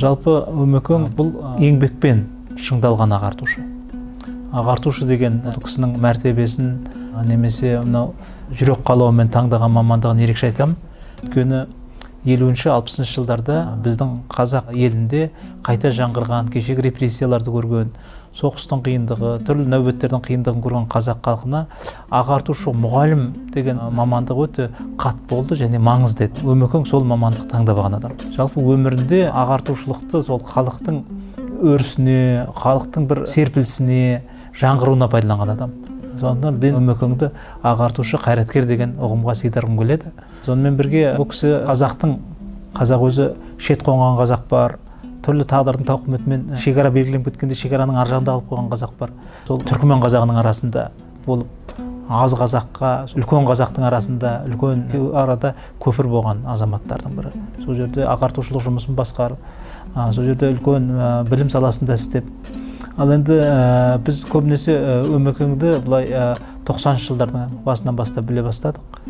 Жалпы Өмекең бұл еңбекпен шыңдалған ағартушы. Ағартушы деген кісінің мәртебесін немесе мынау жүрек қалауымен таңдаған мамандығын ерекше айтамын. Өйткені 50-60 жылдарда біздің қазақ елінде қайта жаңғырған, кешегі репрессияларды көрген, соғыстың қиындығы, түрлі нәубеттердің қиындығын көрген қазақ халқына ағартушы, мұғалім деген мамандық өте қат болды және маңызды еді. Өмекең сол мамандық таңдап алған адам. Жалпы өмірінде ағартушылықты сол халықтың өрісіне, халықтың бір серпілісіне, жаңғыруына пайдаланған адам. Сондықтан мен Өмекеңді ағартушы, қайраткер деген ұғымға сыйдырғым келеді. Сонымен бірге бұл кісі қазақ өзі шет қонған қазақ бар, түрлі тағдырдың тауқыметімен шекара белгіленіп кеткенде шекараның ар жағында қалып қойған қазақ бар. Сол түркімен қазағының арасында болып, аз қазаққа, үлкен қазақтың арасында, үлкен арада көпір болған азаматтардың бірі. Сол жерде ағартушылық жұмысын басқарып, сол жерде үлкен білім саласында істеп. Ал енді біз көбінесе Өмекеңді бұлай 90 жылдардың басынан бастап біле бастадық.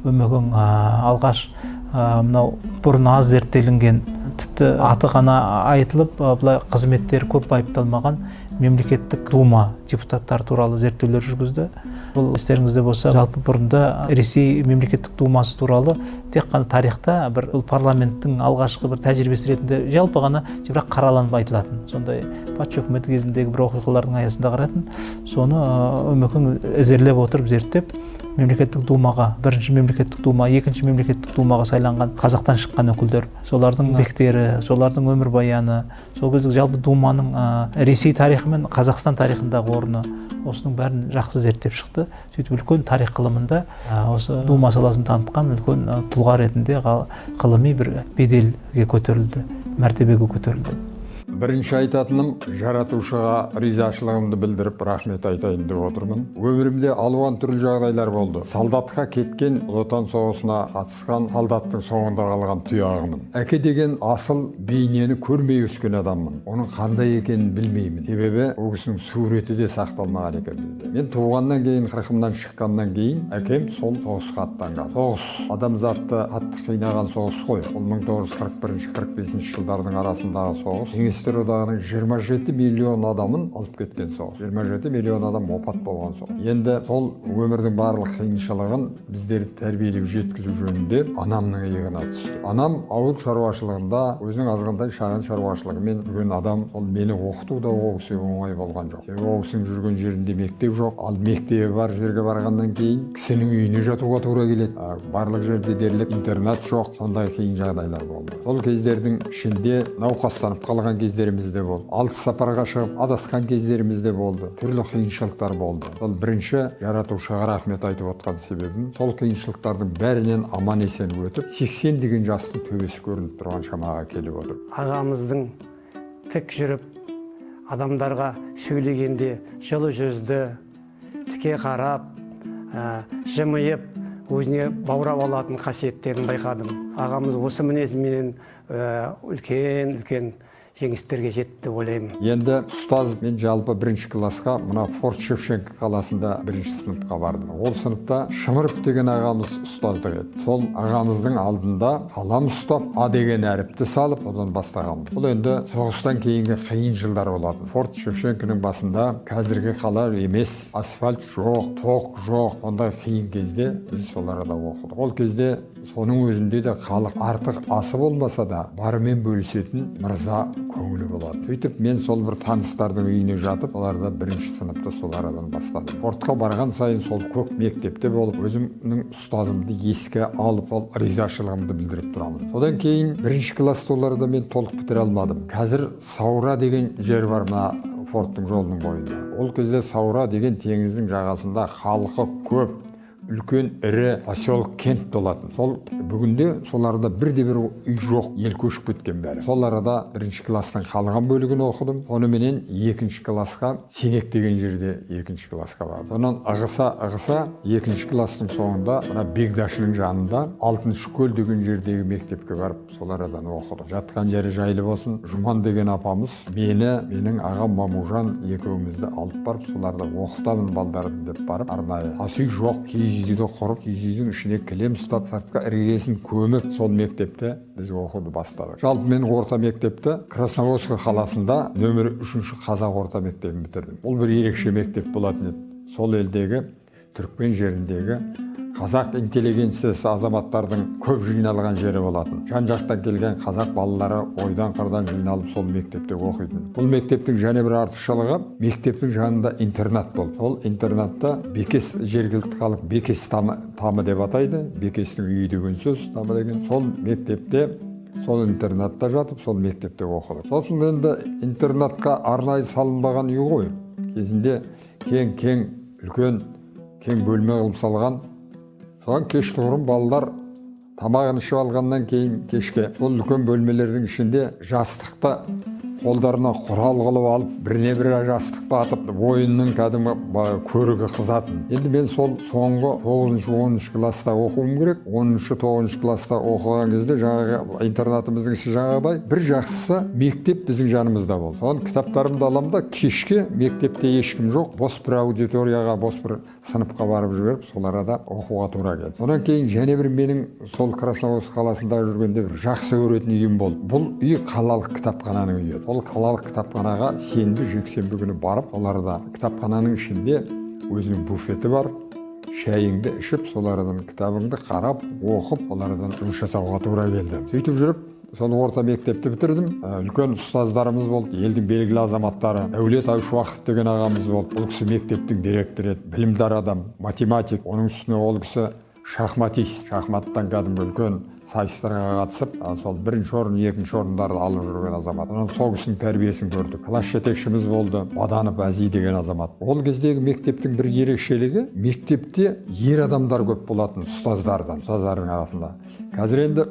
Өмекең алғаш мынау бұрын аз зерттелінген, тіпті аты ғана айтылып, бұлай қызметтері көп байыпталмаған мемлекеттік дума депутаттары туралы зерттеулер жүргізді. Бұл естеріңізде болса, жалпы бұрында Ресей мемлекеттік думасы туралы тек қана тарихта бір парламенттің алғашқы бір тәжірибесі ретінде жалпы ғана бірақ қараланып айтылатын. Сондай патша үкіметі кезіндегі бір оқиғалардың аясында қарайтын. Соны Өмекең әзірлеп отырып зерттеп, мемлекеттік думаға, бірінші мемлекеттік дума, екінші мемлекеттік думаға сайланған қазақтан шыққан өкілдер, солардың еңбектері, солардың өмірбаяны, сол кездегі жалпы думаның Ресей тарихы мен Қазақстан тарихындағы орны, осының бәрін жақсы зерттеп шықты. Сөйтіп үлкен тарих ғылымында осы дума саласын танытқан үлкен тұлға ретінде ғылыми бір беделге көтерілді, мәртебеге көтерілді. Бірінші айтатыным, жаратушыға ризашылығымды білдіріп, рахмет айтайын деп отырмын. Өмірімде алуан түрлі жағдайлар болды. Солдатқа кеткен, Отан соғысына қатысқан, солдаттың соңында қалған тұяғымын. Әке деген асыл бейнені көрмей өскен адаммын. Оның қандай екенін білмеймін. Себебі ол кісінің суреті де сақталмаған екен бізде. Мен туғаннан кейін, 40-мнан шыққаннан кейін, әкем сол соғысқа аттанған. Соғыс адамзатты қатты қинаған соғыс қой. Ол 1941-45 жылдардың арасындағы соғыс. Кеңестер одағының 27 миллион адамын алып кеткен соғыс. 27 миллион адам опат болған соғыс. Енді сол өмірдің барлық қиыншылығын біздерді тәрбиелеп жеткізу жөнінде анамның иығына түсті. Анам ауыл шаруашылығында өзінің азғантай шағын шаруашылығымен жүрген адам. Ол мені оқыту да ол кісіге оңай болған жоқ. Ол кісінің жүрген жерінде мектеп жоқ. Ал мектебі бар жерге барғаннан кейін кісінің үйіне жатуға тура келеді. Барлық жерде дерлік интернат жоқ. Сондай қиын жағдайлар болды. Сол кездердің ішінде науқастанып қалған кездерімізде болды. Алыс сапарға шығып адасқан кездерімізде болды. Түрлі қиыншылықтар болды. Сол бірінші жаратушыға рахмет айтып отқан себебім, сол қиыншылықтардың бәрінен аман есен өтіп, 80 деген жастың төбесі көрініп тұрған шамаға келіп отыр. Ағамыздың тік жүріп, адамдарға сөйлегенде жылы жүзді, тіке қарап, жымиып, өзіне баурап алатын қасиеттерін байқадым. Ағамыз осы мінезімен үлкен жеңістерге жетті деп ойлаймын. Енді ұстаз, мен жалпы бірінші классқа мына Форт Шевченко қаласында бірінші сыныпқа бардым. Ол сыныпта Шымырып деген ағамыз ұстаздық еді. Сол ағамыздың алдында қалам ұстап, А деген әріпті салып, одан бастағанбыз. Бұл енді соғыстан кейінгі қиын жылдар болатын. Форт Шевченконың басында қазіргі қала емес, асфальт жоқ, тоқ жоқ. Ондай қиын кезде біз соларда оқыдық. Ол кезде соның өзінде де халық артық асы болмаса да барымен бөлісетін мырза көңілі болады. Сөйтіп мен сол бір таныстардың үйіне жатып, оларда бірінші сыныпта солардан бастадым. Фортқа барған сайын сол көк мектепте болып, өзімнің ұстазымды еске алып, ол ризашылығымды білдіріп тұрамын. Содан кейін бірінші класста оларда мен толық бітіре алмадым. Қазір Саура деген жер бар мына Форттың жолының бойында. Ол кезде Саура деген теңіздің жағасында халқы көп, үлкен ірі поселок кент болатын. Сол бүгінде соларда бірде-бір үй жоқ, ел көшіп кеткен бәрі. Сол арада бірінші класстың қалған бөлігін оқыдым. Соныменен екінші классқа, Сенек деген жерде екінші классқа бардым. Сонан ығыса екінші класстың соңында мына Бегдашының жанында 6-шы көл деген жердегі мектепке барып, сол арадан оқыдым. Жатқан жері жайлы болсын. Жұман деген апамыз менің ағам Мамужан екеумізді алып барып, соларда оқытамын балдарды деп барып, арнайы ас үй жоқ, киіз үйді құрып, үйдің ішіне кілем ұстап, сыртқа іргесін көміп, сол мектепте біз оқуды бастадық. Жалпы мен орта мектепті Красногорск қаласында нөмір 3 қазақ орта мектебін бітірдім. Бұл бір ерекше мектеп болатын еді. Сол елдегі Түрікмен жеріндегі қазақ интеллигенциясы азаматтардың көп жиналған жері болатын. Жан-жақтан келген қазақ балалары ойдан қырдан жиналып сол мектепте оқитын. Бұл мектептің және бір артықшылығы, мектептің жанында интернат болды. Сол интернатта Бекес, жергілікті халық Бекес тамы деп атайды. Бекестің үйі деген сөз, тамы деген. Сол мектепте, сол интернатта жатып, сол мектепте оқыдық. Сосын енді интернатқа арнайы салынбаған үй ғой. Кезінде үлкен бөлме қылып салған. Соған кештіғырым балалар тамағын ішіп алғаннан кейін кешке сол үлкен бөлмелердің ішінде жастықты қолдарына құрал қылып алып, біріне бірі жастықты атып, ойынның кәдімгі көрігі қызатын. Енді мен сол соңғы 9-10 класста оқуым керек. 10-9 класста оқыған кезде жаңағы интернатымыздың іші жаңағыдай бір жақсысы мектеп біздің жанымызда болды. Соған кітаптарымды аламын да кешке мектепте ешкім жоқ, бос бір аудиторияға, бос бір сыныпқа барып жіберіп, сол арада оқуға тура келді. Содан кейін және бір менің сол Красногорск қаласында жүргенде бір жақсы көретін үйім болды. Бұл үй қалалық кітапхананың үйі. Ол қалалық кітапханаға сенбі жексенбі күні барып, оларда кітапхананың ішінде өзінің буфеті бар. Шайыңды ішіп, солардан кітабыңды қарап, оқып, олардан жұмыс жасауға тура келді. Сөйтіп жүріп, сол орта мектепті бітірдім. Үлкен ұстаздарымыз болды, елдің белгілі азаматтары. Дәулет Айшуақов деген ағамыз болды. Ол кісі мектептің директоры еді, білімдар адам, математик. Оның үстіне ол кісі шахматист, шахматтан кәдімгі үлкен сайыстарға қатысып, сол бірінші орын, екінші орындарды алып жүрген азамат. Оның сол кісінің тәрбиесін көрдік. Класс жетекшіміз болды, Баданов Әзи деген азамат. Ол кездегі мектептің бір ерекшелігі, мектепте ер адамдар көп болатын ұстаздардың арасында. Қазір енді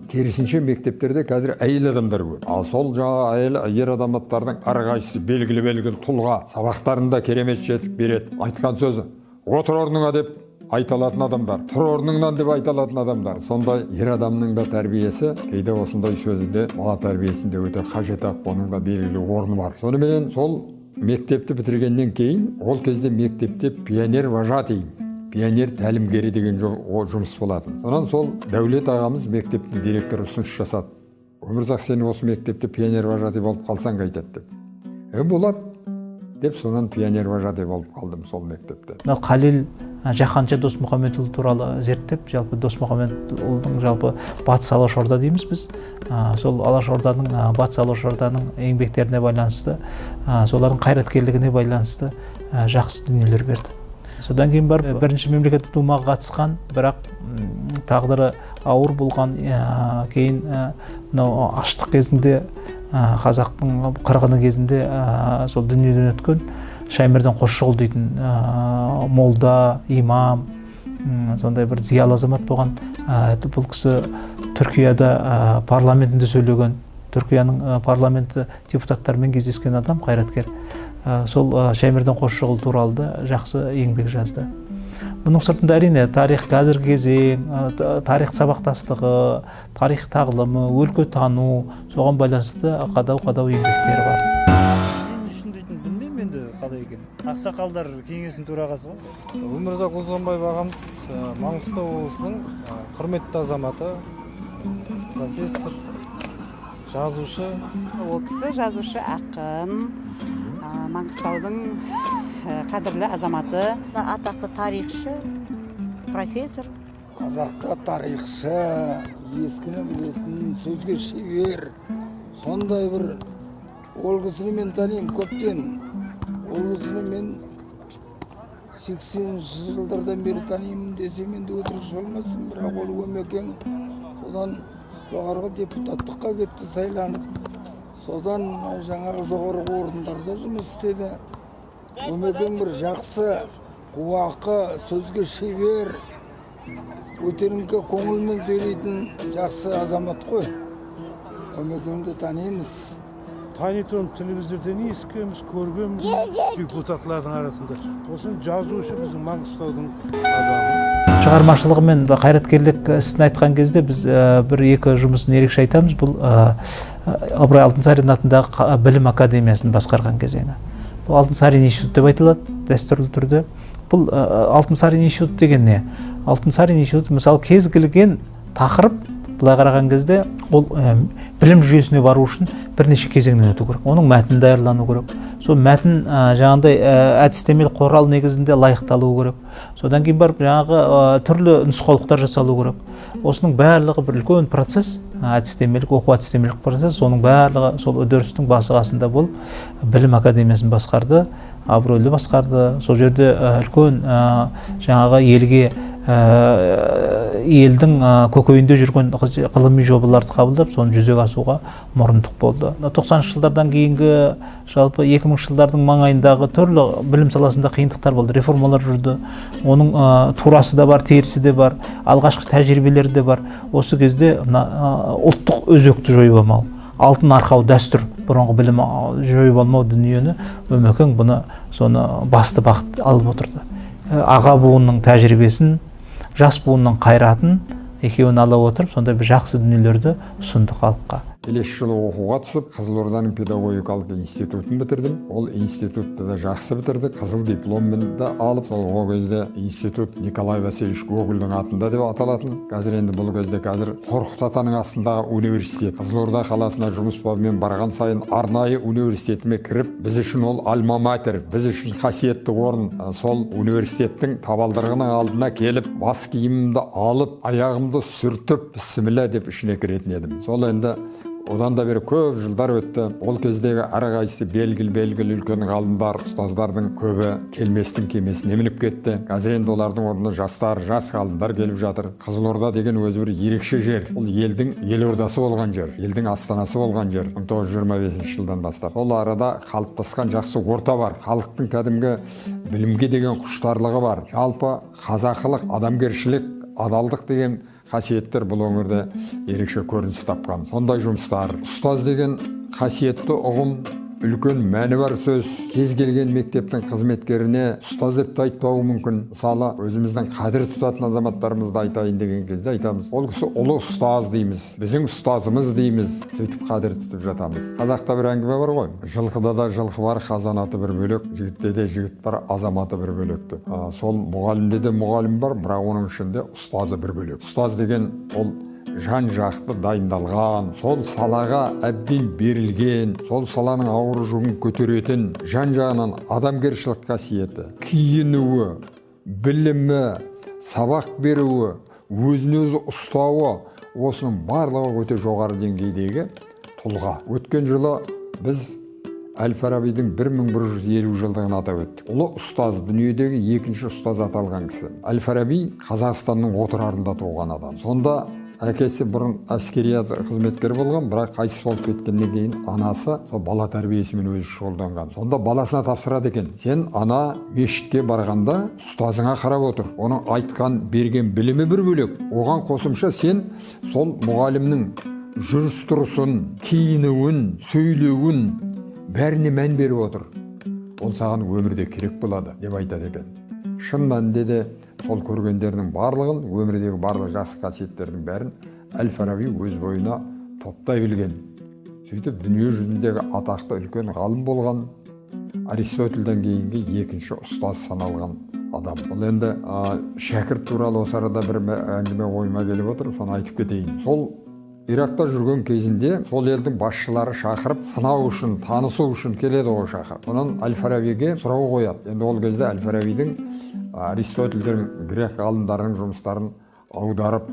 керісінше мектептерде қазір әйел адамдар көп. Ал сол жаңа ер адамдардың әрқайсысы белгілі тұлға, сабақтарында керемет жетіп береді. Айтқан сөзі, отыр орныңа деп айталатын адамдар, тұр орныңнан деп айталатын адамдар. Сондай ер адамның да тәрбиесі, кейде осындай сөзінде, бала тәрбиесінде өте қажет ақ, оның да белгілі орны бар. Сонымен сол мектепті бітіргеннен кейін, ол кезде мектепте пионер вожатый, пионер тәлімгері деген жұмыс болатын. Сонан сол Дәулет ағамыз мектептің директоры ұсыныс жасады. Өмірзақ, сен осы мектепте пионер вожатый болып қалсаң қайтеді деп. Болады деп, сонан пионер вожатый болып қалдым сол мектепте. Қалил Жаһанша Досмұхамедұлы туралы зерттеп, жалпы Досмұхамедұлының жалпы Батыс Алашорда дейміз біз. Сол Алашорданың, Батыс Алашорданың еңбектеріне байланысты, солардың қайраткерлігіне байланысты жақсы дүниелер берді. Содан кейін бар бірінші мемлекеттік думаға қатысқан, бірақ тағдыры ауыр болған, кейін аштық кезінде, қазақтың қырғыны кезінде сол дүниеден өткен Шаймерден Қосшығұл дейтін молда, имам, сондай бір зиялы азамат болған. Бұл кісі Түркияда парламентінде сөйлеген, Түркияның парламенті депутаттарымен кездескен адам, қайраткер. Сол Шаймерден Қосшығұл туралы да жақсы еңбек жазды. Бұның сыртында әрине тарих қазіргі кезең, тарих сабақтастығы, тарих тағылымы, өлкө тану, соған байланысты қадау еңбектері бар. Қалай екен? Ақсақалдар кеңесінің төрағасы ғой. Өмірзақ Озғанбаев ағамыз Маңғыстау облысының құрметті азаматы, профессор, жазушы. Ол кісі жазушы, ақын, Маңғыстаудың қадірлі азаматы. Атақты тарихшы, профессор. Қазақта тарихшы, ескіні білетін, сөзге шебер, сондай бір ол кісіні мен танимын көптен. Ол кісіні мен 80 жылдардан бері танимын десем енді өтірік болмасын, бірақ ол өмекең содан жоғарғы депутаттыққа кетті, сайланып, содан жаңағы жоғарғы орындарда жұмыс істеді. Өмекең бір жақсы, қуақы, сөзге шебер, өтеріңкі көңілмен сөйлейтін жақсы азамат қой. Өмекеңді танимыз. Танитон телевизорден ескіміз, көргенбіз депутатлардың арасында. Осын жазушы біздің Маңғыстаудың адамы. Шығармашылығы мен қайраткерлік ісін айтқан кезде біз бір-екі жұмысын ерекше айтамыз. Бұл Абыройлы Алтынсарин атындағы білім академиясын басқарған кезеңі. Бұл Алтынсарин институт деп айтылады, дәстүрлі түрде. Бұл Алтынсарин институт деген не? Алтынсарин институты мысалы кез келген тақырып былай қараған кезде ол білім жүйесіне бару үшін бірнеше кезеңнен өту керек. Оның мәтін даярлану керек. Сол мәтін жаңағыдай әдістемелік құрал негізінде лайықталу керек. Содан кейін барып жаңағы түрлі нұсқаулықтар жасалу керек. Осының барлығы бір үлкен процесс, әдістемелік, оқу әдістемелік процесс. Соның барлығы сол үдерістің басы қасында болып білім академиясын басқарды, Абыройлы басқарды. Сол жерде үлкен жаңағы елге елдің көкейінде жүрген ғылыми жобаларды қабылдап, соны жүзеге асуға мұрындық болды. 90-шы жылдардан кейінгі жалпы 2000-ші жылдардың маңайындағы түрлі білім саласында қиындықтар болды, реформалар жүрді. Оның турасы да бар, терісі де бар, алғашқы тәжірибелері де бар. Осы кезде ұлттық өзекті жойып алмау, алтын арқау дәстүр, бұрынғы білім жойып алмау дүниені Өмекең бұны соны басты бағыт алып отырды. Аға буынның тәжірибесін, жас буынның қайратын екеуін ала отырып, сонда бір жақсы дүниелерді ұсынды халыққа. Келесі жылы оқуға түсіп, Қызылорданың педагогикалық институтын бітірдім. Ол институтты да жақсы бітірді, қызыл дипломмен да алып, ол кезде институт Николай Васильевич Гогольдің атында деп аталатын. Қазір енді бұл кезде Қорқыт Атаның астындағы университет. Қызылорда қаласына жұмыс бабымен барған сайын арнайы университетіме кіріп, біз үшін ол альма-матер, біз үшін қасиетті орын. Сол университеттің табалдырығының алдына келіп, бас киімімді алып, аяғымды сүртіп, бісміллә деп ішіне кіретін едім. Сол енді одан да бері көп жылдар өтті. Ол кездегі әрқайсысы белгілі үлкен ғалымдар, ұстаздардың көбі келместің кемесіне мініп кетті. Қазір енді олардың орнына жас ғалымдар келіп жатыр. Қызылорда деген өзі бір ерекше жер. Ол елдің елордасы болған жер, елдің астанасы болған жер. 1925 жылдан бастап. Ол арада қалыптасқан жақсы орта бар. Халықтың кәдімгі білімге деген құштарлығы бар. Жалпы қазақылық, адамгершілік, адалдық деген қасиеттер бұл өңірде ерекше көрініс тапқан. Сондай жұмыстар. Ұстаз деген қасиетті ұғым, үлкен мәні бар сөз. Кез келген мектептің қызметкеріне ұстаз деп те айтпауы мүмкін. Мысалы, өзіміздің қадір тұтатын азаматтарымызды айтайын деген кезде айтамыз. Ол кісі ұлы ұстаз дейміз, біздің ұстазымыз дейміз. Сөйтіп қадір тұтып жатамыз. Қазақта бір әңгіме бар ғой. Жылқыда да жылқы бар, қазанаты бір бөлек, жігітте де жігіт бар, азаматы бір бөлекті. Сол мұғалімде де мұғалім бар, бірақ оның ішінде ұстазы бір бөлек. Ұстаз деген ол жан-жақты дайындалған, сол салаға әбден берілген, сол саланың ауыр жүгін көтеретін, жан-жағынан адамгершілік қасиеті, киінуі, білімі, сабақ беруі, өзін-өзі ұстауы, осының барлығы өте жоғары деңгейдегі тұлға. Өткен жылы біз Әл-Фарабидің 1150 жылдығын атап өттік. Ұлы ұстаз, дүниедегі екінші ұстаз аталған кісі. Әл-Фараби Қазақстанның отырарында туған адам. Сонда әкесі бұрын әскери қызметкер болған, бірақ қайтыс болып кеткеннен кейін анасы сол бала тәрбиесімен өзі шұғылданған. Сонда баласына тапсырады екен: сен ана мешітке барғанда ұстазыңа қарап отыр. Оның айтқан, берген білімі бір бөлек. Оған қосымша сен сол мұғалімнің жүріс-тұрысын, киінуін, сөйлеуін бәріне мән беріп отыр. Ол саған өмірде керек болады деп айтады екен. Шын мәнінде де сол көргендердің барлығын, өмірдегі барлық жақсы қасиеттердің бәрін Әл-Фараби өз бойына топтай білген. Сөйтіп дүние жүзіндегі атақты үлкен ғалым болған, Аристотельден кейінгі екінші ұстаз саналған адам. Бұл енді шәкірт туралы осы арада бір әңгіме ойыма келіп отыр, соны айтып кетейін. Сол Иракта жүрген кезінде сол елдің басшылары шақырып, сынау үшін, танысу үшін келеді ғой шақырып. Онан Әл-Фарабиге сұрау қояды. Енді ол кезде Әл-Фарабидің Аристотельдің грек ғалымдарының жұмыстарын аударып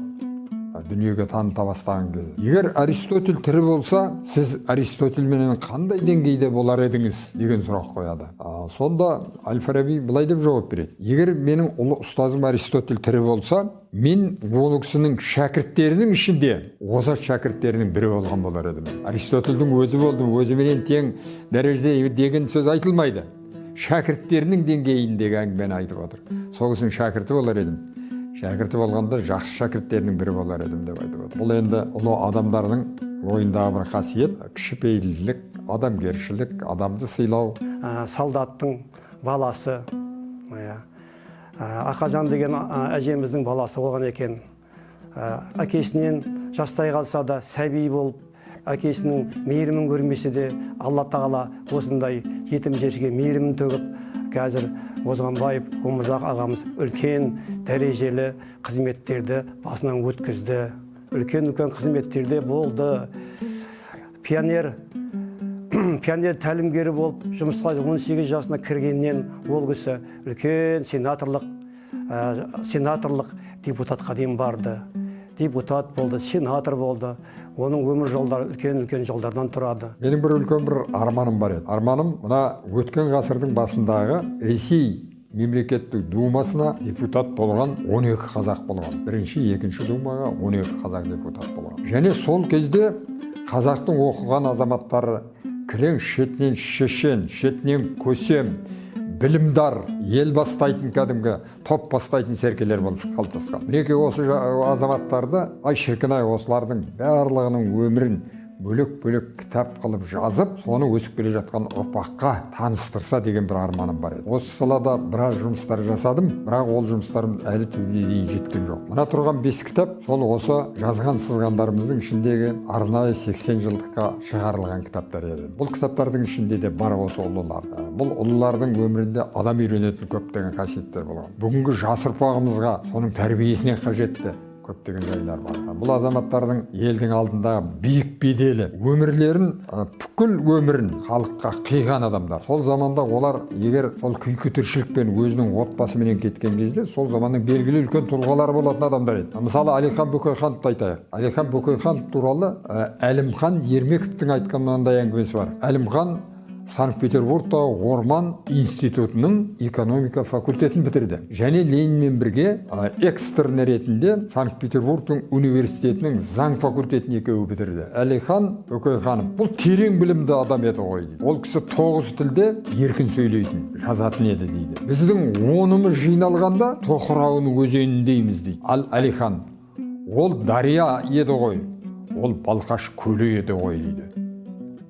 дүниеге таныта бастаған кезде. Егер Аристотель тірі болса, сіз Аристотельменен қандай деңгейде болар едіңіз деген сұрақ қояды. Сонда Әл-Фараби былай деп жауап береді: егер менің ұлы ұстазым Аристотель тірі болса, мен ол кісінің шәкірттерінің ішінде озат шәкірттерінің бірі болған болар едім. Аристотельдің өзі болды, өзіменен тең дәрежеде деген сөз айтылмайды. Шәкірттерінің деңгейіндегі әңгімені айтып отыр. Сол кісінің шәкірті болар едім. Шәкірті болғанда жақсы шәкірттерінің бірі болар едім деп айтып отыр. Бұл енді ұлы адамдардың ойындағы бір қасиет, кішіпейілділік, адамгершілік, адамды сыйлау. Солдаттың баласы, Ақажан деген әжеміздің баласы болған екен. Әкесінен жастай қалса да сәби болып, әкесінің мейірімін көрмесе де, Алла Тағала осындай жетім жесірге мейірімін төгіп, қазір Озғанбаев Өмірзақ ағамыз үлкен дәрежелі қызметтерді басынан өткізді. Үлкен қызметтерде болды. Пионер тәлімгері болып жұмысқа 18 жасына кіргеннен ол кісі үлкен сенаторлық депутатқа дейін барды. Депутат болды, сенатор болды. Оның өмір жолдары үлкен жолдардан тұрады. Менің бір арманым бар еді. Арманым мына өткен ғасырдың басындағы Ресей мемлекеттік думасына депутат болған 12 қазақ болған. Бірінші, екінші думаға 12 қазақ депутат болған. Және сол кезде қазақтың оқыған азаматтары кілең шетінен шешен, шетінен көсем, білімдар, ел бастайтын кәдімгі топ бастайтын серкелер болып қалыптасқан. Мінекей осы азаматтарды, ай шіркін-ай, осылардың барлығының өмірін бөлек кітап қылып жазып, соны өсіп келе жатқан ұрпаққа таныстырса деген бір арманым бар еді. Осы салада біраз жұмыстар жасадым, бірақ ол жұмыстарым әлі түбіне дейін жеткен жоқ. Мына тұрған 5 кітап, сол осы жазған сызғандарымыздың ішіндегі арнайы 80 жылдыққа шығарылған кітаптар еді. Бұл кітаптардың ішінде де бар осы ұлылар. Бұл ұлылардың өмірінде адам үйренетін көптеген қасиеттер болған. Бүгінгі жас ұрпағымызға соның тәрбиесіне қажетті көптеген жайлар бар. Бұл азаматтардың елдің алдындағы биік беделі, өмірлерін, бүкіл өмірін халыққа қиған адамдар. Сол заманда олар егер сол күйкі тіршілікпен өзінің отбасымен кеткен кезде, сол заманның белгілі үлкен тұлғалары болатын адамдар еді. Мысалы, Әлихан Бөкейхановты айтайық. Әлихан Бөкейханов туралы Әлімхан Ермековтің айтқан мынандай әңгімесі бар. Әлімхан Санкт-Петербургтағы Орман институтының экономика факультетін бітірді. Және Ленинмен бірге экстерн ретінде Санкт-Петербургтың университетінің заң факультетін екеуі бітірді. Әлихан Бөкейханов бұл терең білімді адам еді ғой дейді. Ол кісі 9 тілде еркін сөйлейтін, жазатын еді дейді. Біздің онымыз жиналғанда Тоқырауының өзеніндейміз дейді. Ал Әлихан ол дария еді ғой, ол Балқаш көлі еді ғой дейді.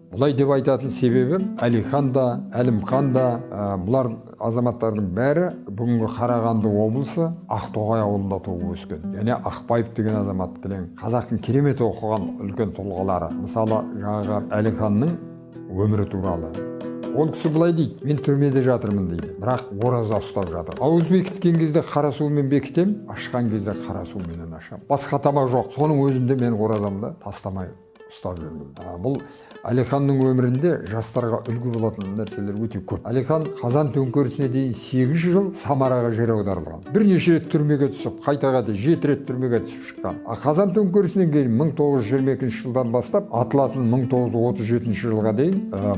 Бұлай деп айтатын себебім, Әлихан да, Әлімхан да, бұлар азаматтардың бәрі бүгінгі Қарағанды облысы Ақтоғай ауылында туып өскен. Және Ақбаев деген азамат кілең қазақтың керемет оқыған үлкен тұлғалары. Мысалы, жаңағы Әлиханның өмірі туралы. Ол кісі былай дейді, мен түрмеде жатырмын дейді, бірақ ораза ұстап жатыр. Ауыз бекіткен кезде қара сумен бекітем, ашқан кезде қара сумен ашам. Басқа тамақ жоқ. Соның өзінде мен оразамды тастамай ұстап жүрмін. Бұл Әлиханның өмірінде жастарға үлгі болатын нәрселер өте көп. Әлихан Қазан төңкерісіне дейін 8 жыл Самараға жер аударылған. Бірнеше рет түрмеге түсіп, қайтаға да 7 рет түрмеге түсіп шыққан. Қазан төңкерісінен кейін 1922 жылдан бастап атылатын 1937 жылға дейін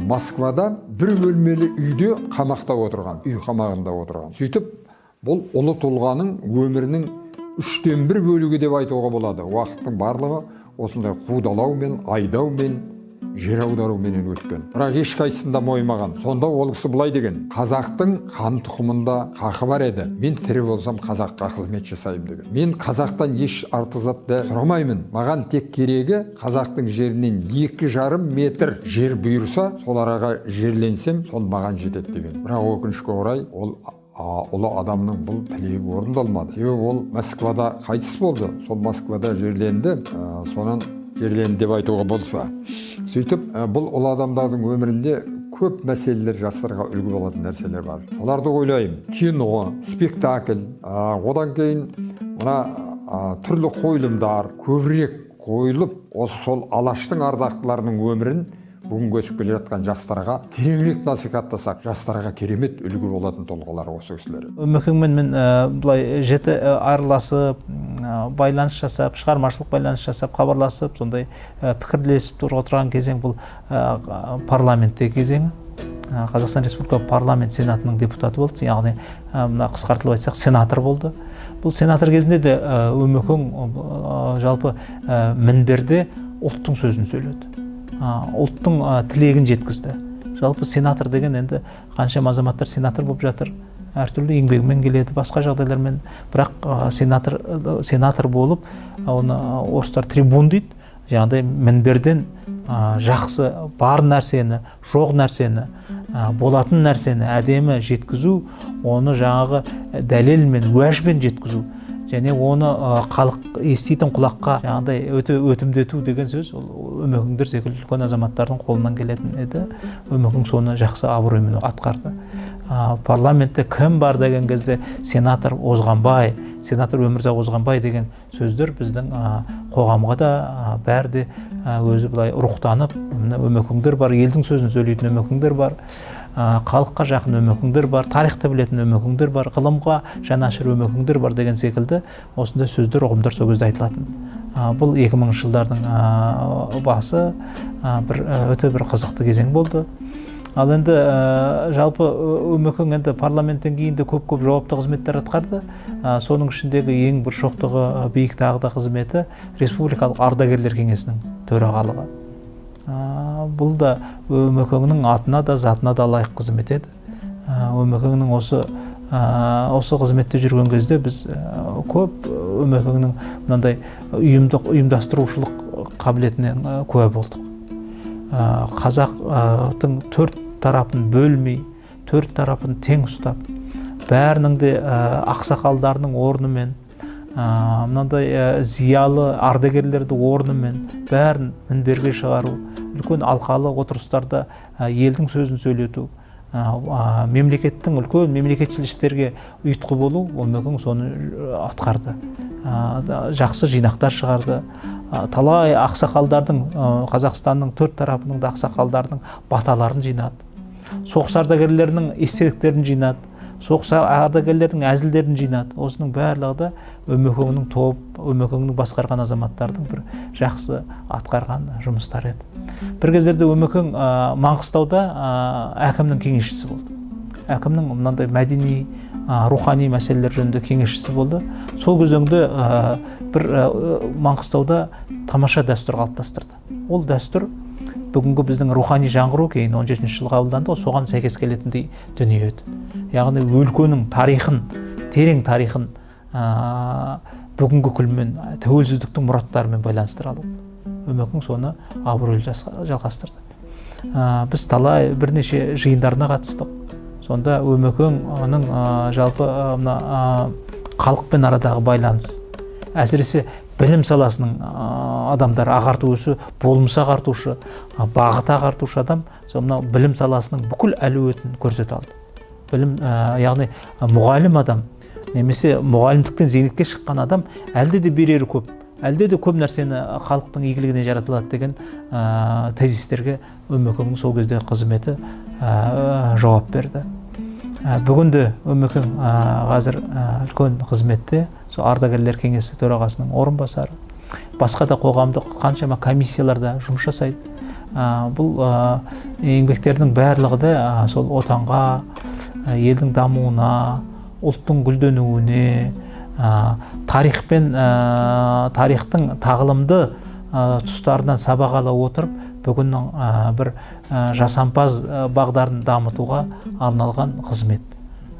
Москвада бір бөлмелі үйде қамақта отырған, үй қамағында отырған. Сөйтіп, бұл ұлы тұлғаның өмірінің 1/3 бөлігі деп айтуға болады. Уақыттың барлығы осындай қудалаумен, айдаумен, жер аударуменен өткен. Бірақ ешқайсысында мойымаған. Сонда ол кісі былай деген: қазақтың қан тұқымында хақы бар еді. Мен тірі болсам қазаққа қызмет жасаймын деген. Мен қазақтан еш артық-зат сұрамаймын. Маған тек керегі қазақтың жерінен 2,5 метр жер бұйырса, сол араға жерленсем, сол маған жетеді деген. Бірақ өкінішке орай ол ұлы адамның бұл тілегі орындалмады. Себебі ол Москвада қайтыс болды. Сол Москвада жерленді. Сонан жерленді деп айтуға болса. Сөйтіп, бұл ұлы адамдардың өмірінде көп мәселелер, жастарға үлгі болатын нәрселер бар. Соларды ойлаймын. Кино, спектакль, одан кейін мына түрлі қойылымдар көбірек қойылып, осы сол Алаштың ардақтыларының өмірін бүгінгі өсіп келе жатқан жастарға тереңірек насихаттасақ, жастарға керемет үлгі болатын тұлғалар осы кісілер. Өмекеңмен мен былай жіті араласып, байланыс жасап, шығармашылық байланыс жасап, хабарласып, сондай пікірлесіп отырған кезең бұл парламентте кезеңі. Қазақстан Республикасы парламент сенатының депутаты болды, яғни қысқартылып айтсақ сенатор болды. Бұл сенатор кезінде де Өмекең жалпы мінберде ұлттың сөзін сөйледі. Ұлттың тілегін жеткізді. Жалпы сенатор деген енді қаншама азаматтар сенатор болып жатыр, әртүрлі еңбегімен келеді, басқа жағдайлармен, бірақ сенатор болып, оны орыстар трибун дейді, жаңағыдай мінберден жақсы бар нәрсені, жоқ нәрсені, болатын нәрсені әдемі жеткізу, оны жаңағы дәлелмен, уәжбен жеткізу, және оны халық еститін құлаққа жаңағыдай өте өтімдету деген сөз ол Өмекеңдер секілді үлкен азаматтардың қолынан келетін еді. Өмекең соны жақсы абыроймен атқарды. парламентте кім бар деген кезде сенатор Өмірзақ Озғанбай деген сөздер біздің қоғамға да бәрі де өзі былай рухтанып, өмекіңдер бар, елдің сөзін сөйлейтін өмекіңдер бар, халыққа жақын өмекіңдер бар, тарихты білетін өмекіңдер бар, ғылымға жанашыр өмекіңдер бар деген секілді осындай сөздер, ұғымдар сол кезде айтылатын. Бұл 2000 жылдардың басы өте бір қызықты кезең болды. Ал енді жалпы өмекең енді парламенттен кейін де көп жауапты қызметтер атқарды. Соның ішіндегі ең бір шоқтығы биік тағда қызметі Республикалық ардагерлер кеңесінің төрағалығы. Бұл да өмекеңнің атына да затына да лайық қызмет еді. Өмекеңнің осы қызметте жүрген кезде біз көп өмекеңнің мынандай ұйымдастырушылық қабілетінен куә болдық. Қазақтың төрт тарапын бөлмей, төрт тарапын тең ұстап, бәрінің де ақсақалдарының орнымен, мынандай зиялы ардагерлерді орнымен бәрін мінберге шығару, үлкен алқалы отырыстарда елдің сөзін сөйлету, мемлекеттің үлкен мемлекетшіл істерге ұйытқы болу, өмекең соны атқарды. Жақсы жинақтар шығарды. Талай ақсақалдардың, Қазақстанның төрт тарапының да ақсақалдардың баталарын жинады. Соғыс ардагерлерінің естеліктерін жинады. Соғыс ардагерлердің әзілдерін жинады. Осының барлығы да өмекеңнің өмекеңнің басқарған азаматтардың бір жақсы атқарған жұмыстары еді. Бір кездерде өмекең Маңғыстауда әкімнің кеңесшісі болды. Әкімнің мынандай мәдени, рухани мәселелер жөнінде кеңесшісі болды. Сол кезеңде бір Маңғыстауда тамаша дәстүр қалыптастырды. Ол дәстүр бүгінгі біздің рухани жаңғыру кейін 17 жылға қабылданды, соған сәйкес келетіндей дүние еді. Яғни өлкенің тарихын, терең тарихын бүгінгі күнмен, тәуелсіздіктің мұраттарымен байланыстыра алу. Өмекең соны абыройлы жалғастырды. Біз талай бірнеше жиындарына қатыстық. Сонда өмекеңнің жалпы халықпен арадағы байланыс, әсіресе білім саласының адамдар ағартушы, болмыс ағартушы, бағыт ағартушы адам, мынау білім саласының бүкіл әлеуетін көрсете алды. Білім, яғни мұғалім адам, немесе мұғалімдіктен зейнетке шыққан адам әлде де берері көп, әлде де көп нәрсені халықтың игілігіне жаратылады деген тезистерге өмекеңнің сол кезде қызметі жауап берді. Бүгінде өмекең қазір үлкен қызметте, сол ардагерлер кеңесі төрағасының орынбасары, басқа да қоғамдық қаншама комиссияларда жұмыс жасайды. Бұл еңбектердің барлығы да сол отанға, елдің дамуына, ұлттың гүлденуіне, тарихтың тағылымды тұстарынан сабақ ала отырып, бүгіннің бір жасампаз бағдарын дамытуға арналған қызмет.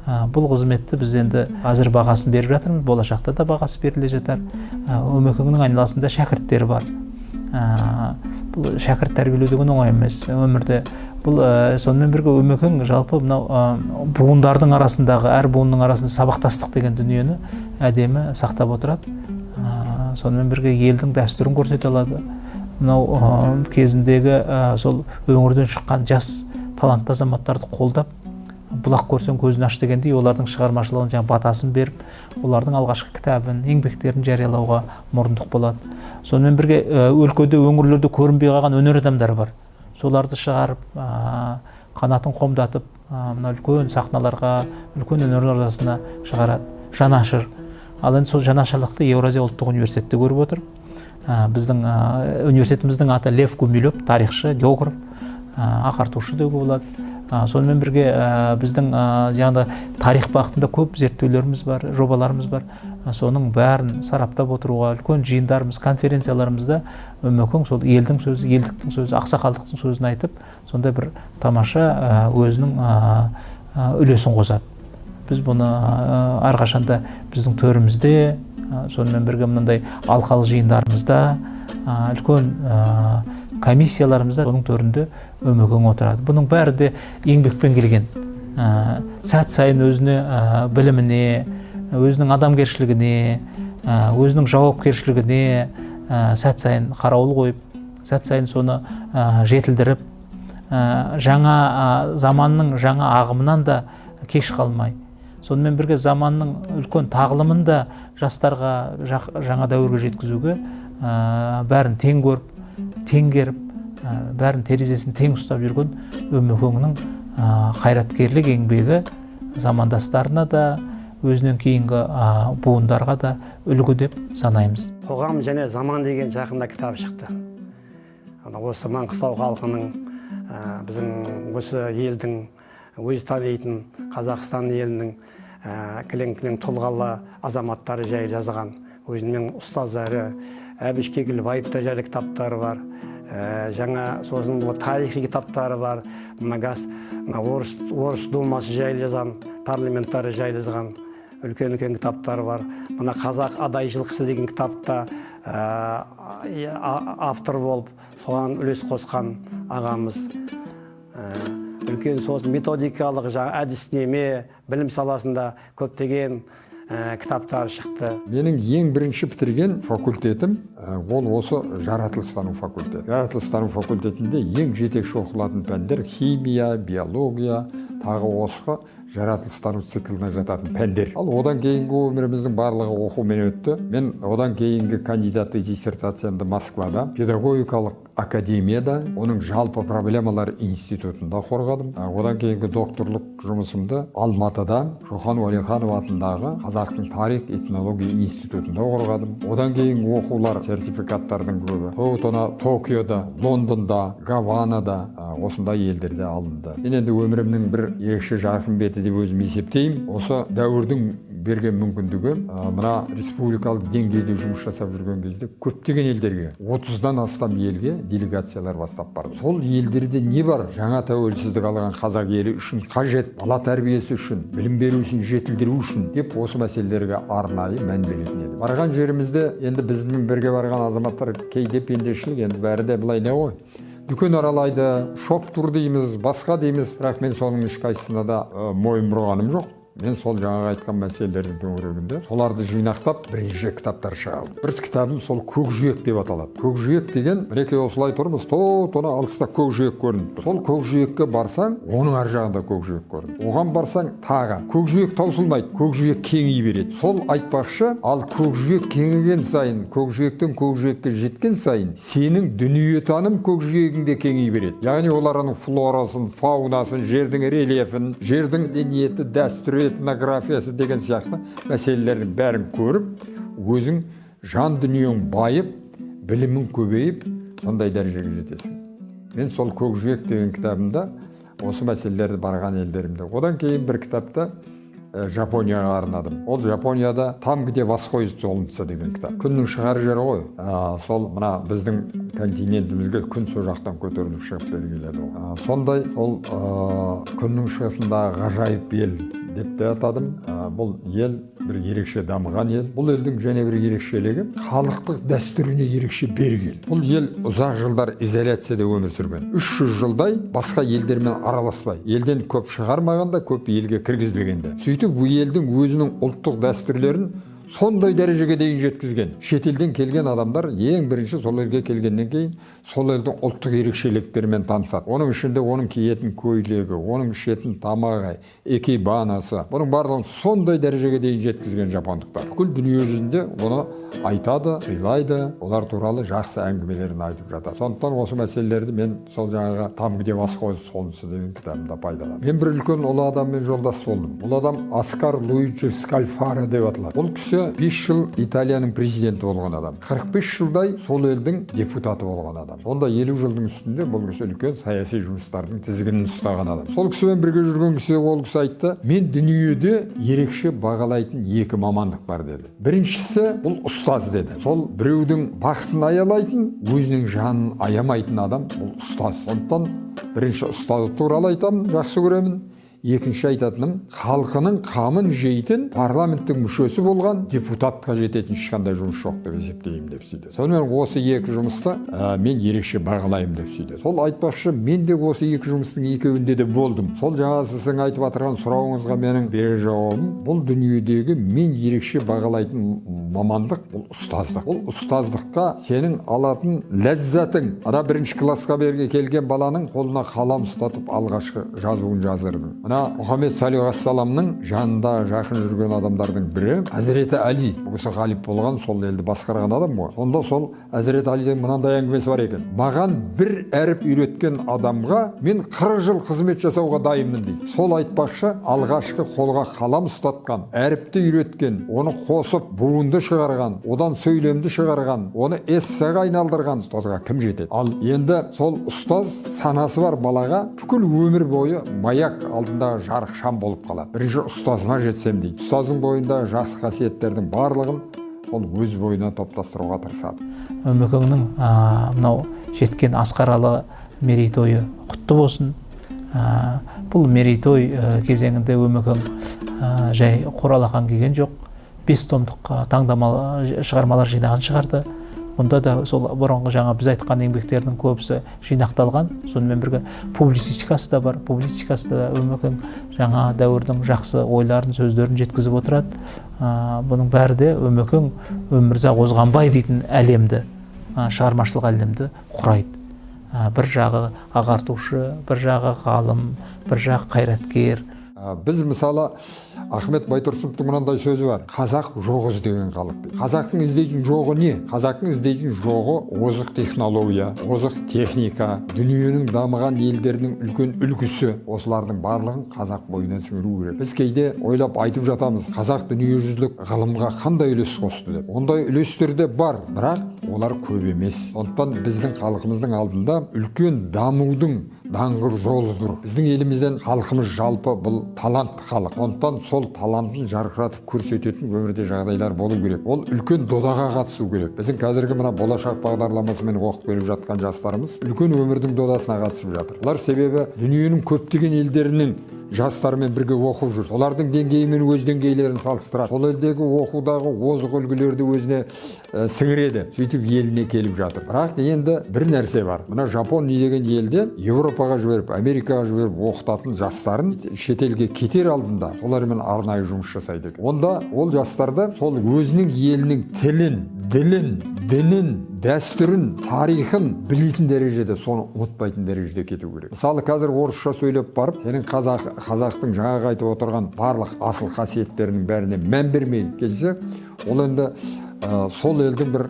Бұл қызметті біз енді қазір бағасын беріп жатырмыз, болашақта да бағасы беріле жатар. Өмекеңнің айналасында шәкірттері бар. Бұл шәкірт тәрбиелеу деген оңай емес өмірде. Бұл сонымен бірге өмекең жалпы мынау буындардың арасындағы, әр буынның арасында сабақтастық деген дүниені әдемі сақтап отырады. Сонымен бірге елдің дәстүрін көрсете алады. Мынау кезіндегі сол өңірден шыққан жас талантты азаматтарды қолдап, бұлақ көрсең көзін аш дегендей, олардың шығармашылығын батасын беріп, олардың алғашқы кітабын, еңбектерін жариялауға мұрындық болады. Сонымен бірге өлкеде, өңірлерде көрінбей қалған өнер адамдары бар. Соларды шығарып, қанатын қомдатып, мына үлкен сахналарға, үлкен өнер ордасына шығарады. Жанашыр. Ал енді сол жанашырлықты Еуразия ұлттық университетте көріп отыр. Біздің университетіміздің аты Лев Гумилев, тарихшы, географ, ағартушы деуге болады. Сонымен бірге біздің тарих бағытында көп зерттеулеріміз бар, жобаларымыз бар. Соның бәрін сараптап отыруға үлкен жиындарымыз, конференцияларымызда өмекең сол елдің сөзі, елдіктің сөзі, ақсақалдықтың сөзін айтып, сонда бір тамаша өзінің үлесін қосады. Біз бұны әрқашанда біздің төрімізде, сонымен бірге мынандай алқалы жиындарымызда, үлкен комиссияларымызда оның төрінде өмекең отырады. Бұның бәрі де еңбекпен келген. Сәт сайын өзіне біліміне, өзінің адамгершілігіне, өзінің жауапкершілігіне сәт сайын қарауыл қойып, сәт сайын соны жетілдіріп, жаңа заманның жаңа ағымынан да кеш қалмай. Сонымен бірге заманның үлкен тағылымын да жастарға жаңа дәуірге жеткізуге бәрін тең көріп, теңгеріп, бәрін терезесін тең ұстап жүрген Өмекеңнің қайраткерлік еңбегі замандастарына да, өзінен кейінгі буындарға да үлгі деп санаймыз. Қоғам және заман деген жақында кітап шықты. Осы Маңғыстау халқының, біздің осы елдің өз танитын Қазақстан елінің кілең тұлғалы азаматтары жайлы жазған, өзінің ұстаздары Әбіш Кекілбаевта жайлы кітаптары бар. Жаңа сосын тарихи кітаптары бар. Орыс думасы жайлы жазған, парламенттары жайлы жазған үлкен кітаптары бар. Мына Қазақ адай жылқысы деген кітапта автор болып, соған үлес қосқан ағамыз. Үлкен сосын методикалық әдіснеме, білім саласында көптеген кітаптар шықты. Менің ең бірінші бітірген факультетім ол осы жаратылыстану факультеті. Жаратылыстану факультетінде ең жетекші оқылатын пәндер химия, биология, тағы осыға жаратылыстану циклына жататын пәндер. Ал одан кейінгі өміріміздің барлығы оқумен өтті. Мен одан кейінгі кандидаттық диссертациямды Москвада, педагогикалық академияда, оның жалпы проблемалар институтында қорғадым. Одан кейінгі докторлық жұмысымды Алматыда Шоқан Уәлиханов атындағы Қазақтың тарих этнология институтында қорғадым. Одан кейінгі оқулар, сертификаттардың көбі Токиода, Лондонда, Гаванада, осындай елдерде алынды. Мен енді өмірімнің бір ерекше жарқын беті деп өзім есептеймін. Осы дәуірдің берген мүмкіндігі мына республикалық деңгейде жұмыс жасап жүрген кезде көптеген елдерге 30-дан астам елге делегациялар бастап барды. Сол елдерде не бар? Жаңа тәуелсіздік алған қазақ елі үшін қажет, бала тәрбиесі үшін, білім беру үшін, жетілдіру үшін деп осы мәселелерге арнайы мән беретін еді. Барған жерімізде енді біздің бірге барған азаматтар кейде пендешілік, енді бәрі де былай не ғой? Дүкен аралайды, шоп тұр дейміз, басқа дейміз, бірақ мен соның ешқайсысына да мойын бұрғаным жоқ. Мен сол жаңағы айтқан мәселелердің төңірегінде соларды жинақтап бірінші кітаптар шығардым. Бір кітабым сол көкжиек деп аталады. Көкжиек деген, мінекей осылай тұрмыз, тоны алыста көкжиек көрініп тұр. Сол көкжиекке барсаң, оның ар жағында көкжиек көрінеді. Оған барсаң, тағы көкжиек таусылмайды, көкжиек кеңейе береді. Сол айтпақшы, ал көкжиек кеңейген сайын, көкжиектен көкжиекке жеткен сайын, сенің дүниетаным көкжиегіңде кеңейе береді. Яғни олардың флорасын, фаунасын, жердің рельефін, жердің мәдениеті, дәстүрі, этнографиясы деген сияқты мәселелердің бәрін көріп, өзің жан дүниең байып, білімің көбейіп, сондай дәрежеге жетесің. Мен сол көкжиек деген кітабымда осы мәселелерді барған елдерімде. Одан кейін бір кітапта Жапонияға арнадым. Ол Жапонияда «Там, где восходит солнце» деген кітап. Күннің шығар жері ғой. Сол мына біздің континентімізге күн сол жақтан көтеріліп шығып белгіледі. Сондай ол күннің шығысындағы ғажайып ел деп те атадым. Бұл ел бір ерекше дамыған ел. Бұл елдің және бір ерекшелігі халықтық дәстүріне ерекше берік ел. Бұл ел ұзақ жылдар изоляцияда өмір сүрген. 300 жылдай басқа елдермен араласпай, елден көп шығармағанда, көп елге кіргізбегенде. Сөйтіп бұл елдің өзінің ұлттық дәстүрлерін сондай дәрежеге дейін жеткізген. Шетелден келген адамдар ең бірінші сол елге келгеннен кейін сол елдің ұлттық ерекшеліктерімен танысады. Оның ішінде оның киетін көйлегі, оның ішетін тамағы, экибанасы, бұның барлығын сондай дәрежеге дейін жеткізген жапондықтар. Бүкіл дүние жүзінде оны айтады, сыйлайды, олар туралы жақсы әңгімелерін айтып жатады. Сондықтан осы мәселелерді мен сол жаңағы «Там, где восходит солнце» деген кітабымда пайдаландым. Мен бір үлкен ұлы адаммен жолдас болдым. Ол адам Оскар Луиджи Скальфаро деп аталады. Ол кісі 5 жыл Италияның президенті болған адам. 45 жылдай сол елдің депутаты болған адам. Сонда 50 жылдың үстінде бұл кісі үлкен саяси жұмыстардың тізгінін ұстаған адам. Сол кісімен бірге жүрген кісі ол кісі айтты: "Мен дүниеде ерекше бағалайтын екі мамандық бар" деді. Біріншісі бұл ұстаз деді. Сол біреудің бақытын аялайтын, өзінің жанын аямайтын адам бұл ұстаз. Сондықтан бірінші ұстаз туралы айтамын, жақсы көремін. Екінші айтатыным, халқының қамын жейтін парламенттің мүшесі болған депутатқа жететін ешқандай жұмыс жоқ деп есептеймін деп сөйді. Сонымен осы екі жұмысты мен ерекше бағалаймын деп сөйді. Сол айтпақшы, мен де осы екі жұмыстың екеуінде де болдым. Сол жаңа сіздің айтып отырған сұрауыңызға менің берер жауабым, бұл дүниедегі мен ерекше бағалайтын мамандық бұл ұстаздық. Бұл ұстаздыққа сенің алатын ләззатың, ана бірінші классқа келген баланың қолына қалам ұстатып алғашқы жазуын жаздырдың. Мына Мұхаммед Салих ассаламның жанында жақын жүрген адамдардың бірі Әзіреті Әли. Бұл кісі ғалип болған, сол елді басқарған адам ғой. Сонда сол Әзіреті Әлиден мынандай әңгімесі бар екен. Маған бір әріп үйреткен адамға мен 40 жыл қызмет жасауға дайынмын дейді. Сол айтпақшы, алғашқы қолға қалам ұстатқан, әріпті үйреткен, оны қосып буынды шығарған, одан сөйлемді шығарған, оны эссеге айналдырған ұстазға кім жетеді? Ал енді сол ұстаз санасы бар балаға бүкіл өмір бойы маяк алдында жарық шам болып қалады. Бірінші ұстазыма жетсем дейді. Ұстаздың бойында жақсы қасиеттердің барлығын ол өз бойына топтастыруға тырысады. Өмекеңнің мынау жеткен асқаралы мерейтойы құтты болсын. Бұл мерейтой кезеңінде Өмекең жай қоралақан келген жоқ. 5 томдық таңдамалы шығармалар жинағын шығарды. Бұнда да сол бұрынғы жаңа біз айтқан еңбектердің көбісі жинақталған. Сонымен бірге публицистикасы да бар. Публицистикасы да Өмекең жаңа дәуірдің жақсы ойларын, сөздерін жеткізіп отырады. Бұның бәрі де Өмекең Өмірзақ Озғанбаев дейтін әлемді, шығармашылық әлемді құрайды. Бір жағы ағартушы, бір жағы ғалым, бір жағы қайраткер. Біз мысалы Ахмет Байтұрсыновтың мынандай сөзі бар. Қазақ жоқ іздеген халық дейді. Қазақтың іздейтін жоғы не? Қазақтың іздейтін жоғы озық технология, озық техника, дүниенің дамыған елдерінің үлкен үлгісі. Осылардың барлығын қазақ бойына сіңіру керек. Біз кейде ойлап айтып жатамыз, қазақ дүниежүзілік ғылымға қандай үлес қосты деп. Ондай үлестер де бар, бірақ олар көп емес. Сондықтан біздің халқымыздың алдында үлкен дамудың даңғыр жолы тұр. Біздің елімізден халқымыз жалпы бұл талантты халық. Сондықтан сол талантын жарқыратып көрсететін өмірде жағдайлар болу керек. Ол үлкен додаға қатысу керек. Біздің қазіргі мына болашақ бағдарламасымен оқып келіп жатқан жастарымыз үлкен өмірдің додасына қатысып жатыр. Олар себебі дүниенің көптеген елдерінің жастармен бірге оқып жүр. Олардың деңгейімен өз деңгейлерін салыстырады. Сол елдегі оқудағы озық үлгілерді өзіне сіңіреді. Сөйтіп еліне келіп жатыр. Бірақ енді бір нәрсе бар. Мына Жапония деген елде Европаға жіберіп, Америкаға жіберіп оқытатын жастарын шетелге кетер алдында солармен арнайы жұмыс жасайды. Онда ол жастарды сол өзінің елінің тілін, ділін, дінін, дәстүрін, тарихын білетін дәрежеде, соны ұмытпайтын дәрежеде кету керек. Мысалы, қазір орысша сөйлеп барып, сенің қазақтың жаңа айтып отырған барлық асыл қасиеттерінің бәріне мән бермей келсе, ол енді сол елдің бір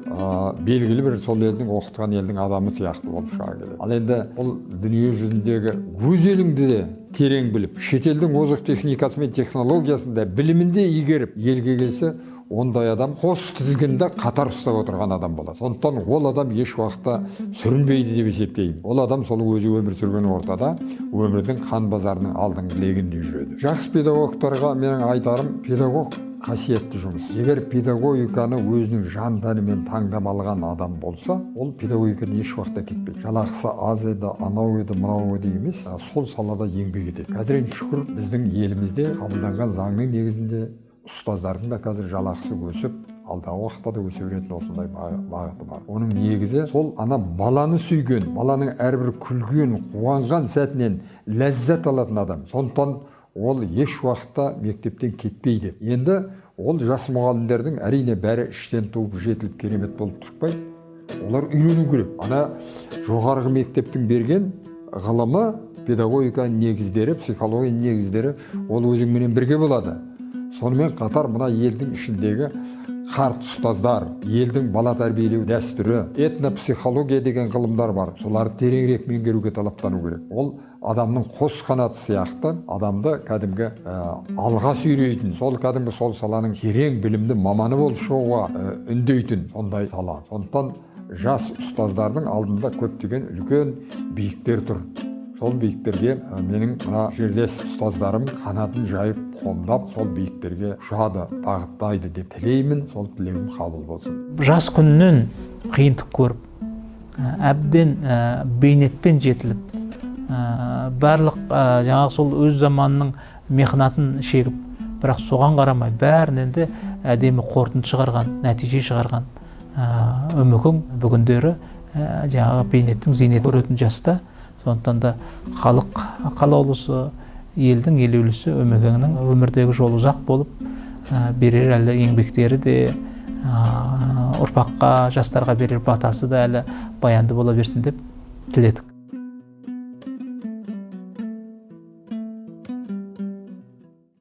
белгілі бір сол елдің оқытқан елдің адамы сияқты болып шыға келеді. Ал енді ол дүние жүзіндегі өз еліңді де терең біліп, шетелдің озық техникасы мен технологиясын да білімінде игеріп, елге келсе, ондай адам қос тізгінді қатар ұстап отырған адам болады. Сондықтан ол адам еш уақытта сүрінбейді деп есептеймін. Ол адам сол өзі өмір сүрген ортада өмірдің қан базарының алдыңғы легінде жүреді. Жақсы педагогтарға менің айтарым, педагог қасиетті жұмыс. Егер педагогиканы өзінің жан тәнімен таңдап алған адам болса, ол педагогикадан еш уақытта кетпейді. Жалақысы аз еді, анау еді, мынау еді емес, сол салада еңбек етеді. Қазір шүкір біздің елімізде қабылданған заңның негізінде ұстаздардың да қазір жалақысы өсіп, алдағы уақытта да өсе беретін осындай бағыты бар. Оның негізі сол ана баланы сүйген, баланың әрбір күлген, қуанған сәтінен ләззат алатын адам. Сондықтан ол еш уақытта мектептен кетпейді. Енді ол жас мұғалімдердің әрине бәрі іштен туып жетіліп керемет болып тұрпайды. Олар үйрену керек. Ана жоғарғы мектептің берген ғылымы, педагогиканың негіздері, психологияның негіздері ол өзіңменен бірге болады. Сонымен қатар мына елдің ішіндегі қарт ұстаздар, елдің бала тәрбиелеу дәстүрі, этнопсихология деген ғылымдар бар. Соларды тереңірек меңгеруге талаптану керек. Ол адамның қос қанаты сияқты адамды кәдімгі алға сүйрейтін, сол кәдімгі сол саланың терең білімді маманы болып шығуға үндейтін сондай сала. Сондықтан жас ұстаздардың алдында көптеген үлкен биіктер тұр. Сол биіктерге менің мына жерлес ұстаздарым қанатын жайып, қомдап, сол биіктерге ұшады, бағыттайды деп тілеймін, сол тілегім қабыл болсын. Жас күнінен қиындық көріп, әбден бейнетпен жетіліп, барлық жаңағы сол өз заманының мехнатын шегіп, бірақ соған қарамай бәрінен де әдемі қорытынды шығарған, нәтиже шығарған Өмекең бүгіндері жаңағы бейнеттің зейнетін көретін жаста. Сондықтан да халық қалаулысы, елдің елеулісі Өмекеңнің өмірдегі жолы ұзақ болып, берер әлі еңбектері де, ұрпаққа, жастарға берер батасы да әлі баянды бола берсін деп тіледік.